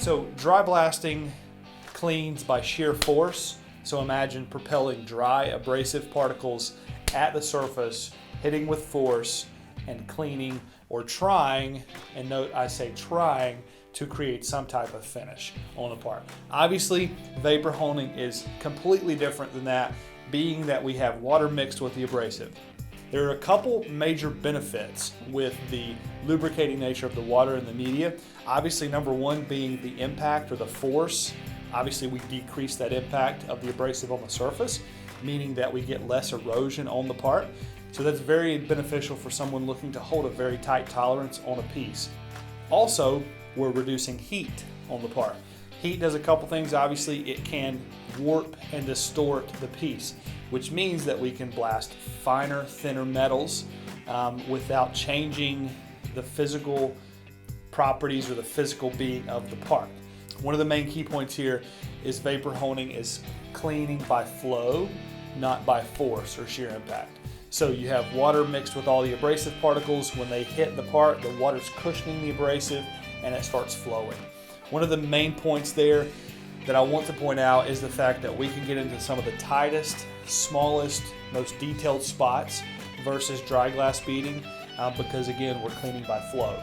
So dry blasting cleans by shear force. So imagine propelling dry abrasive particles at the surface, hitting with force, and cleaning or trying, and note I say trying, to create some type of finish on the part. Obviously, vapor honing is completely different than that, being that we have water mixed with the abrasive. There are a couple major benefits with the lubricating nature of the water and the media. Obviously, number one being the impact or the force. Obviously, we decrease that impact of the abrasive on the surface, meaning that we get less erosion on the part. So that's very beneficial for someone looking to hold a very tight tolerance on a piece. Also, we're reducing heat on the part. Heat does a couple things. Obviously, it can warp and distort the piece, which means that we can blast finer, thinner metals without changing the physical properties or the physical being of the part. One of the main key points here is vapor honing is cleaning by flow, not by force or shear impact. So you have water mixed with all the abrasive particles. When they hit the part, the water's cushioning the abrasive and it starts flowing. One of the main points there that I want to point out is the fact that we can get into some of the tightest, smallest, most detailed spots versus dry glass beading because again, we're cleaning by flow.